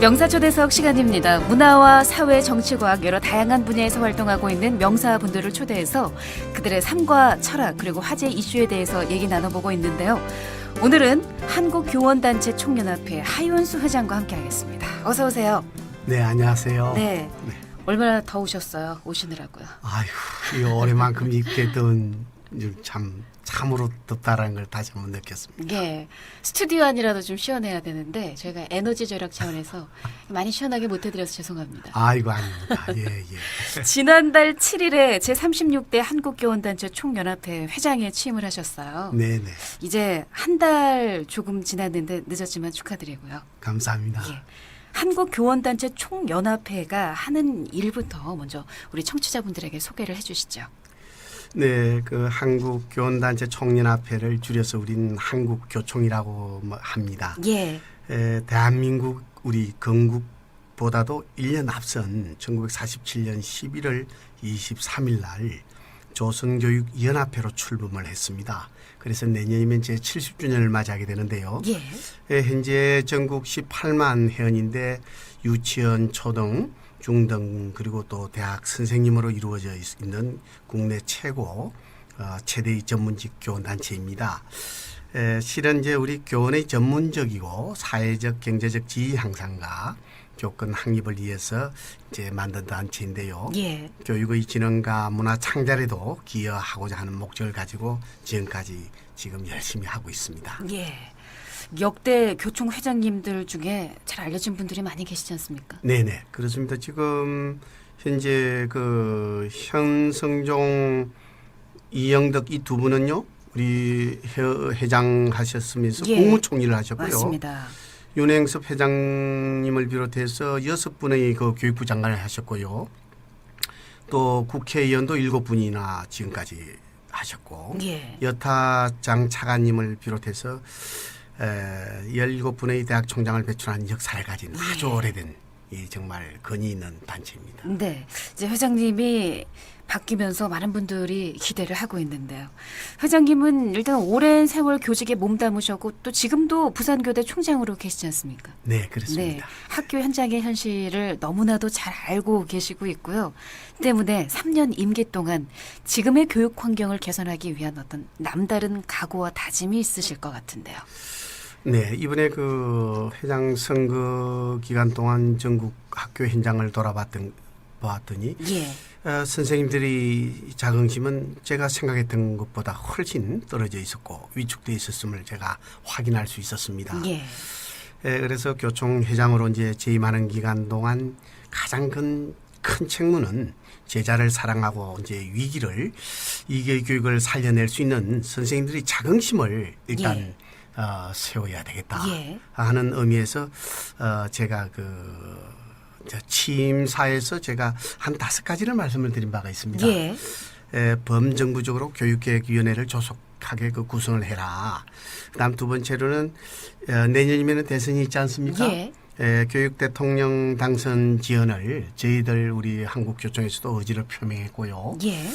명사초대석 시간입니다. 문화와 사회, 정치과학 여러 다양한 분야에서 활동하고 있는 명사분들을 초대해서 그들의 삶과 철학 그리고 화제 이슈에 대해서 얘기 나눠보고 있는데요. 오늘은 한국교원단체 총연합회 하윤수 회장과 함께하겠습니다. 어서 오세요. 네, 안녕하세요. 네. 얼마나 더우셨어요? 오시느라고요. 아휴, 이 올해만큼 입게 더운 참으로 덥다라는 걸 다시 한번 느꼈습니다. 예. 스튜디오 안이라도 좀 시원해야 되는데 저희가 에너지 절약 차원에서 많이 시원하게 못 해드려서 죄송합니다. 아이고, 아닙니다. 예. 지난달 7일에 제36대 한국교원단체 총연합회 회장에 취임을 하셨어요. 네네. 이제 한 달 조금 지났는데 늦었지만 축하드리고요. 감사합니다. 예. 한국교원단체 총연합회가 하는 일부터 먼저 우리 청취자분들에게 소개를 해주시죠. 네, 그 한국교원단체 총연합회를 줄여서 우린 한국교총이라고 합니다. 예. 대한민국 우리 건국보다도 1년 앞선 1947년 11월 23일 날 조선교육연합회로 출범을 했습니다. 그래서 내년이면 제 70주년을 맞이하게 되는데요. 예. 현재 전국 18만 회원인데 유치원, 초등, 중등 그리고 또 대학 선생님으로 이루어져 있는 국내 최고 최대의 전문직 교원단체입니다. 실은 이제 우리 교원의 전문적이고 사회적 경제적 지위 향상과 교권 확립을 위해서 이제 만든 단체인데요. 예. 교육의 진흥과 문화 창달에도 기여하고자 하는 목적을 가지고 지금까지 지금 열심히 하고 있습니다. 예. 역대 교총 회장님들 중에 잘 알려진 분들이 많이 계시지 않습니까? 네네, 그렇습니다. 지금 현재 그 현성종, 이영덕 이 두 분은요, 우리 회장 하셨으면서 예. 국무총리를 하셨고요. 맞습니다. 윤행섭 회장님을 비롯해서 6분의 그 교육부 장관을 하셨고요. 또 국회의원도 7분이나 지금까지 하셨고, 예. 여타장 차관님을 비롯해서 17분의 대학 총장을 배출한 역사를 가진 아주 오래된 정말 근위 있는 단체입니다. 네. 이제 회장님이 바뀌면서 많은 분들이 기대를 하고 있는데요. 회장님은 일단 오랜 세월 교직에 몸담으셨고 또 지금도 부산교대 총장으로 계시지 않습니까? 네, 그렇습니다. 네. 학교 현장의 현실을 너무나도 잘 알고 계시고 있고요. 때문에 3년 임기 동안 지금의 교육 환경을 개선하기 위한 어떤 남다른 각오와 다짐이 있으실 것 같은데요. 네, 이번에 그 회장 선거 기간 동안 전국 학교 현장을 보았더니 예. 선생님들이 자긍심은 제가 생각했던 것보다 훨씬 떨어져 있었고 위축되어 있었음을 제가 확인할 수 있었습니다. 예. 그래서 교총 회장으로 이제 재임하는 기간 동안 가장 큰 책무는 제자를 사랑하고 이제 위기를 이계 교육을 살려낼 수 있는 선생님들이 자긍심을 일단 예. 세워야 되겠다 예. 하는 의미에서 제가 취임사에서 제가 한 5가지를 말씀을 드린 바가 있습니다. 예. 범정부적으로 교육계획위원회를 조속하게 구성을 해라. 그다음 두 번째로는 내년이면 대선이 있지 않습니까? 예. 교육 대통령 당선 지원을 저희들 우리 한국교총에서도 의지를 표명했고요. 예.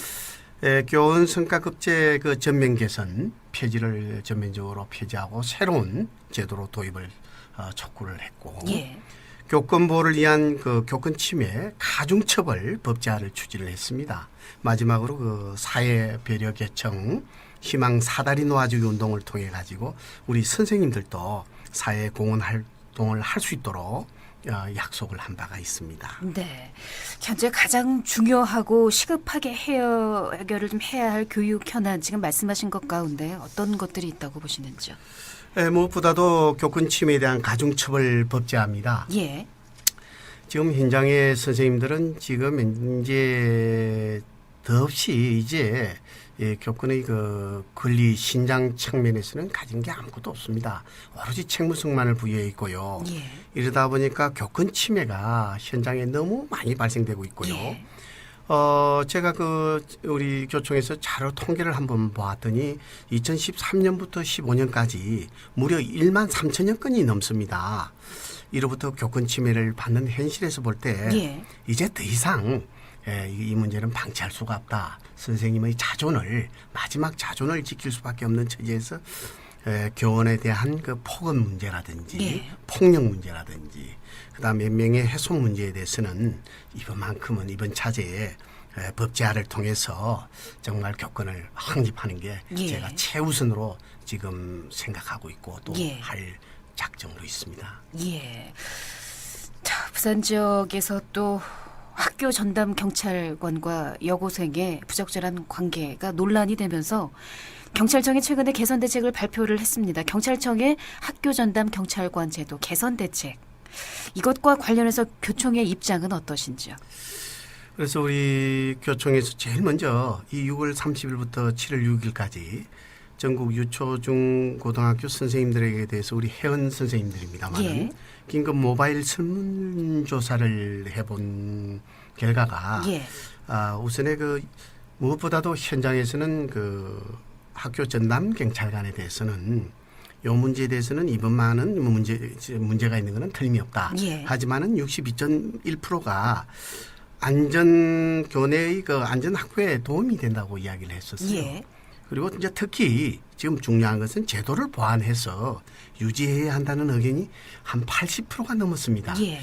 교원 성과급제 그 전면 개선 폐지를 전면적으로 폐지하고 새로운 제도로 도입을 촉구를 했고, 예. 교권 보호를 위한 그 교권 침해 가중처벌 법제화를 추진을 했습니다. 마지막으로 그 사회 배려 개청 희망 사다리 놓아주기 운동을 통해 가지고 우리 선생님들도 사회 공헌 활동을 할 수 있도록 약속을 한 바가 있습니다. 네. 현재 가장 중요하고 시급하게 해결을 좀 해야 할 교육 현안 지금 말씀하신 것 가운데 어떤 것들이 있다고 보시는지요? 무엇보다도 교권 침해에 대한 가중처벌 법제화입니다. 예. 지금 현장의 선생님들은 지금 이제 더없이 이제 교권의 그 권리 신장 측면에서는 가진 게 아무것도 없습니다. 오로지 책무성만을 부여해 있고요. 예. 이러다 보니까 교권 침해가 현장에 너무 많이 발생되고 있고요. 예. 제가 우리 교총에서 자료 통계를 한번 보았더니 2013년부터 15년까지 무려 1만 3천여 건이 넘습니다. 이로부터 교권 침해를 받는 현실에서 볼 때 예. 이제 더 이상 이 문제는 방치할 수가 없다. 선생님의 자존을 마지막 자존을 지킬 수밖에 없는 처지에서 교원에 대한 그 폭언 문제라든지 예. 폭력 문제라든지 그다음에 명예훼손 문제에 대해서는 이번 차제에 법 제안을 통해서 정말 교권을 확립하는 게 예. 제가 최우선으로 지금 생각하고 있고 또 예. 할 작정으로 있습니다. 예. 자, 부산 지역에서 또 학교 전담 경찰관과 여고생의 부적절한 관계가 논란이 되면서 경찰청이 최근에 개선 대책을 발표를 했습니다. 경찰청의 학교 전담 경찰관 제도 개선 대책. 이것과 관련해서 교총의 입장은 어떠신지요? 그래서 우리 교총에서 제일 먼저 이 6월 30일부터 7월 6일까지 전국 유초중 고등학교 선생님들에게 대해서 우리 회원 선생님들입니다만 예. 긴급 모바일 설문조사를 해본 결과가 예. 우선에 그 무엇보다도 현장에서는 그 학교 전담 경찰관에 대해서는 이 문제에 대해서는 이번만은 문제가 있는 것은 틀림없다. 예. 하지만은 62.1%가 안전 교내의 그 안전 확보에 도움이 된다고 이야기를 했었어요. 예. 그리고 이제 특히 지금 중요한 것은 제도를 보완해서 유지해야 한다는 의견이 한 80%가 넘었습니다. 예.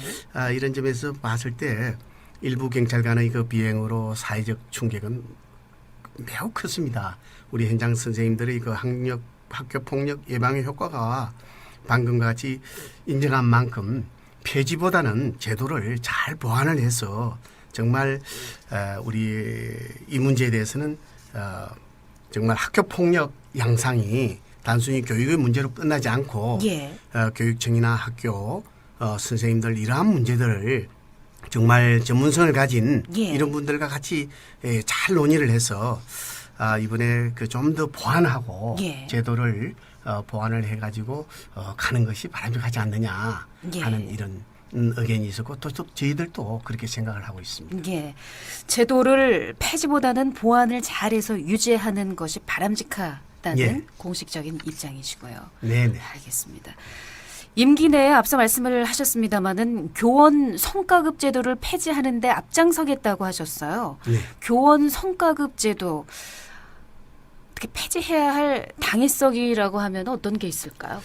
이런 점에서 봤을 때 일부 경찰관의 그 비행으로 사회적 충격은 매우 컸습니다. 우리 현장 선생님들의 그 학교 폭력 예방의 효과가 방금 같이 인정한 만큼 폐지보다는 제도를 잘 보완을 해서 정말 우리 이 문제에 대해서는 정말 학교 폭력 양상이 단순히 교육의 문제로 끝나지 않고 예. 교육청이나 학교 선생님들 이러한 문제들을 정말 전문성을 가진 예. 이런 분들과 같이 잘 논의를 해서 이번에 그 좀 더 보완하고 예. 제도를 보완을 해가지고 가는 것이 바람직하지 않느냐 예. 하는 이런 의견이 있었고 또 저희들도 그렇게 생각을 하고 있습니다. 예. 제도를 폐지보다는 보완을 잘해서 유지하는 것이 바람직하다는 예. 공식적인 입장이시고요. 네네. 알겠습니다. 임기 내에 앞서 말씀을 하셨습니다마는 교원 성과급 제도를 폐지하는데 앞장서겠다고 하셨어요. 네. 교원 성과급 제도 어떻게 폐지해야 할 당위성이라고 하면 어떤 게 있을까요?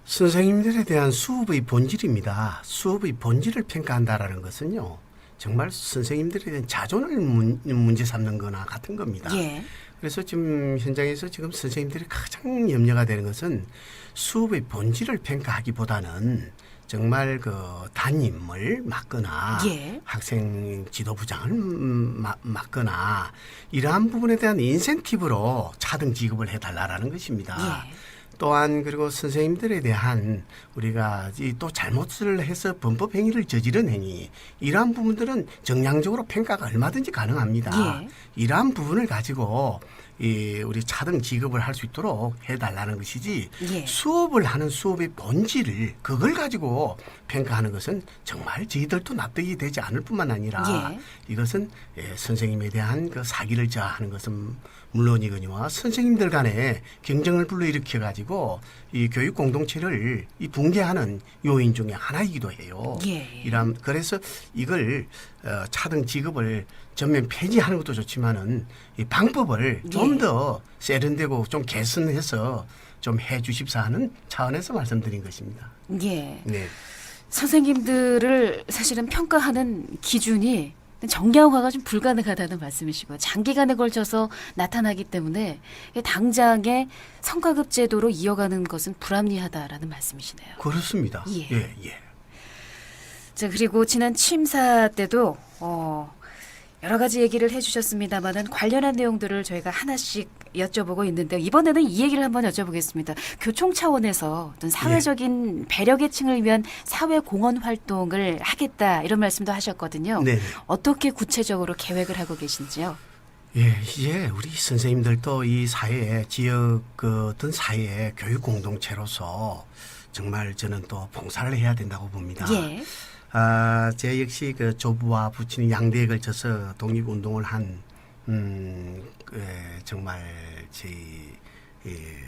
선생님들에 대한 수업의 본질입니다. 수업의 본질을 평가한다라는 것은요. 정말 선생님들에 대한 자존을 문제 삼는 거나 같은 겁니다. 예. 그래서 지금 현장에서 지금 선생님들이 가장 염려가 되는 것은 수업의 본질을 평가하기보다는 정말 그 담임을 맡거나 예. 학생 지도부장을 맡거나 이러한 부분에 대한 인센티브로 차등 지급을 해달라라는 것입니다. 예. 또한 그리고 선생님들에 대한 우리가 또 잘못을 해서 범법 행위를 저지른 행위 이러한 부분들은 정량적으로 평가가 얼마든지 가능합니다. 예. 이러한 부분을 가지고 우리 차등 지급을 할 수 있도록 해달라는 것이지 예. 수업을 하는 수업의 본질을 그걸 가지고 평가하는 것은 정말 저희들도 납득이 되지 않을 뿐만 아니라 예. 이것은 선생님에 대한 그 사기를 저하는 것은 물론이거니와 선생님들 간에 경쟁을 불러일으켜 가지고 이 교육 공동체를 이 붕괴하는 요인 중에 하나이기도 해요. 예. 그래서 이걸 차등 지급을 전면 폐지하는 것도 좋지만은 이 방법을 좀 더 세련되고 좀 개선해서 좀 해주십사 하는 차원에서 말씀드린 것입니다. 예. 네. 선생님들을 사실은 평가하는 기준이 정량화가 좀 불가능하다는 말씀이시고요. 장기간에 걸쳐서 나타나기 때문에 당장의 성과급 제도로 이어가는 것은 불합리하다라는 말씀이시네요. 그렇습니다. 예. 예, 예. 자, 그리고 지난 취임사 때도 여러 가지 얘기를 해주셨습니다만은 관련한 내용들을 저희가 하나씩 여쭤보고 있는데 이번에는 이 얘기를 한번 여쭤보겠습니다. 교총 차원에서 어떤 사회적인 배려 계층을 위한 사회 공헌 활동을 하겠다 이런 말씀도 하셨거든요. 네. 어떻게 구체적으로 계획을 하고 계신지요? 예, 이제 우리 선생님들도 이 사회에 지역 어떤 사회의 교육 공동체로서 정말 저는 또 봉사를 해야 된다고 봅니다. 예. 제 역시 그 조부와 부친이 양대에 걸쳐서 독립운동을 한 정말 제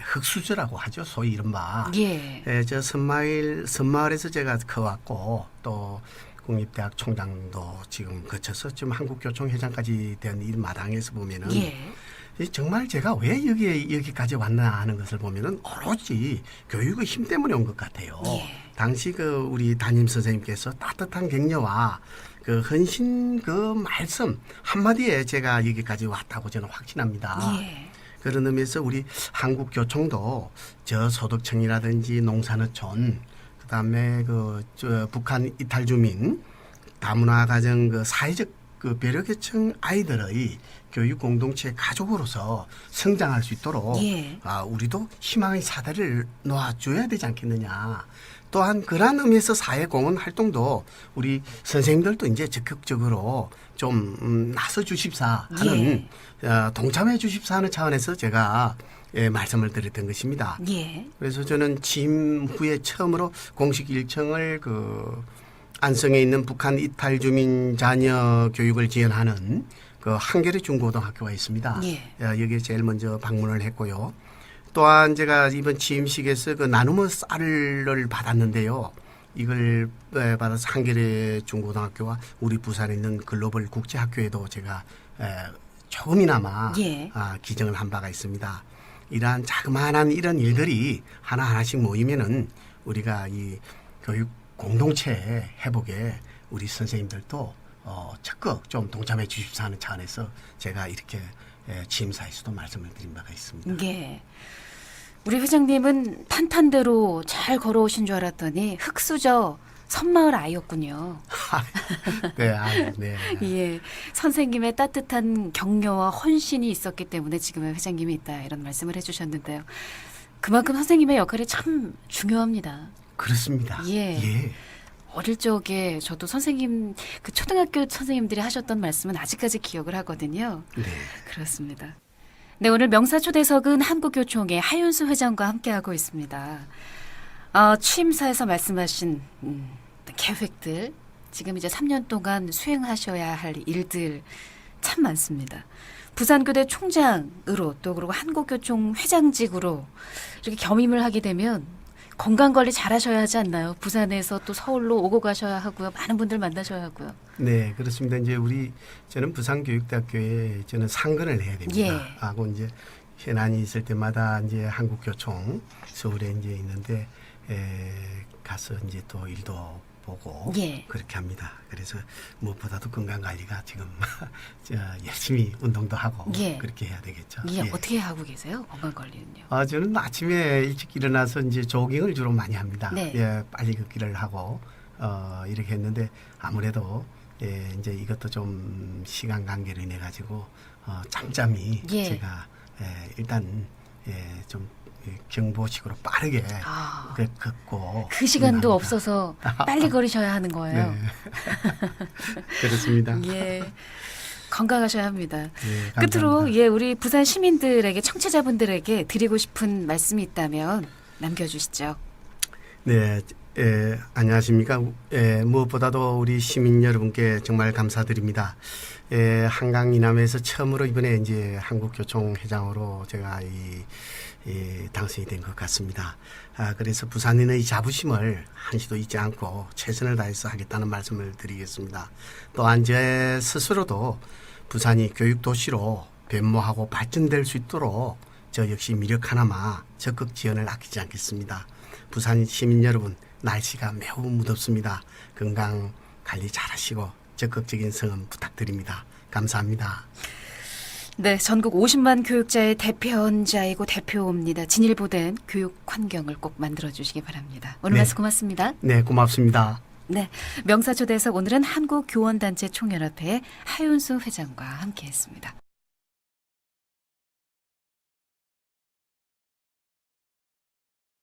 흑수저라고 하죠. 소위 이른바. 예. 저 선마을에서 제가 커왔고 또 국립대학 총장도 지금 거쳐서 지금 한국교총회장까지 된 이 마당에서 보면은 예. 정말 제가 왜 여기까지 왔나 하는 것을 보면은 오로지 교육의 힘 때문에 온 것 같아요. 예. 당시 우리 담임 선생님께서 따뜻한 격려와 헌신 말씀 한마디에 제가 여기까지 왔다고 저는 확신합니다. 예. 그런 의미에서 우리 한국교총도 저소득층이라든지 농산어촌, 그다음에 북한 이탈주민, 다문화 가정 사회적 배려계층 아이들의 교육 공동체 가족으로서 성장할 수 있도록 예. 우리도 희망의 사다리를 놓아줘야 되지 않겠느냐. 또한 그러한 의미에서 사회공헌 활동도 우리 선생님들도 이제 적극적으로 좀 나서 주십사 하는 동참해 주십사 하는 차원에서 제가 말씀을 드렸던 것입니다. 예. 그래서 저는 취임 후에 처음으로 공식 일정을 안성에 있는 북한 이탈 주민 자녀 교육을 지원하는 한겨레 중고등학교가 있습니다. 예. 여기에 제일 먼저 방문을 했고요. 또한 제가 이번 취임식에서 나눔의 쌀을 받았는데요. 이걸 받아서 한겨레 중고등학교와 우리 부산에 있는 글로벌 국제학교에도 제가 조금이나마 예. 기증을 한 바가 있습니다. 이러한 자그마한 이런 일들이 하나하나씩 모이면은 우리가 이 교육 공동체 회복에 우리 선생님들도 적극 좀 동참해 주십사 하는 차원에서 제가 이렇게 취임사에서도 말씀을 드린 바가 있습니다. 예. 우리 회장님은 탄탄대로 잘 걸어오신 줄 알았더니 흙수저 섬마을 아이였군요. 네, 네. 예. 선생님의 따뜻한 격려와 헌신이 있었기 때문에 지금의 회장님이 있다 이런 말씀을 해주셨는데요. 그만큼 선생님의 역할이 참 중요합니다. 그렇습니다. 예. 어릴 적에 저도 선생님 초등학교 선생님들이 하셨던 말씀은 아직까지 기억을 하거든요. 네. 그렇습니다. 네, 오늘 명사초대석은 한국교총의 하윤수 회장과 함께하고 있습니다. 취임사에서 말씀하신 계획들, 지금 이제 3년 동안 수행하셔야 할 일들 참 많습니다. 부산교대 총장으로 또 그리고 한국교총 회장직으로 이렇게 겸임을 하게 되면 건강관리 잘 하셔야 하지 않나요? 부산에서 또 서울로 오고 가셔야 하고요. 많은 분들 만나셔야 하고요. 네, 그렇습니다. 이제 저는 부산교육대학교에 저는 상근을 해야 됩니다. 예. 하고 이제 현안이 있을 때마다 이제 한국교총 서울에 이제 있는데 가서 이제 또 일도 보고 예. 그렇게 합니다. 그래서 무엇보다도 건강 관리가 지금 열심히 운동도 하고 예. 그렇게 해야 되겠죠. 예. 어떻게 하고 계세요? 건강관리는요? 저는 아침에 일찍 일어나서 이제 조깅을 주로 많이 합니다. 네. 예, 빨리 걷기를 하고 이렇게 했는데 아무래도 이제 이것도 좀 시간 관계로 인해 가지고 잠잠히 예. 제가 일단 좀 경보식으로 빠르게 걷고 그 시간도 합니다. 없어서 빨리 걸으셔야 하는 거예요. 네. 그렇습니다. 예. 건강하셔야 합니다. 네, 끝으로 감사합니다. 우리 부산 시민들에게 청취자분들에게 드리고 싶은 말씀이 있다면 남겨주시죠. 네, 안녕하십니까. 무엇보다도 우리 시민 여러분께 정말 감사드립니다. 한강 이남에서 처음으로 이번에 이제 한국교총 회장으로 제가 당선이 된 것 같습니다. 그래서 부산인의 자부심을 한시도 잊지 않고 최선을 다해서 하겠다는 말씀을 드리겠습니다. 또한 제 스스로도 부산이 교육도시로 변모하고 발전될 수 있도록 저 역시 미력 하나마 적극 지원을 아끼지 않겠습니다. 부산 시민 여러분, 날씨가 매우 무덥습니다. 건강 관리 잘하시고 적극적인 성원 부탁드립니다. 감사합니다. 네, 전국 50만 교육자의 대표원자이고 대표입니다. 진일보된 교육 환경을 꼭 만들어주시기 바랍니다. 오늘 네. 말씀 고맙습니다. 네, 고맙습니다. 네, 명사초대에서 오늘은 한국교원단체 총연합회의 하윤수 회장과 함께했습니다.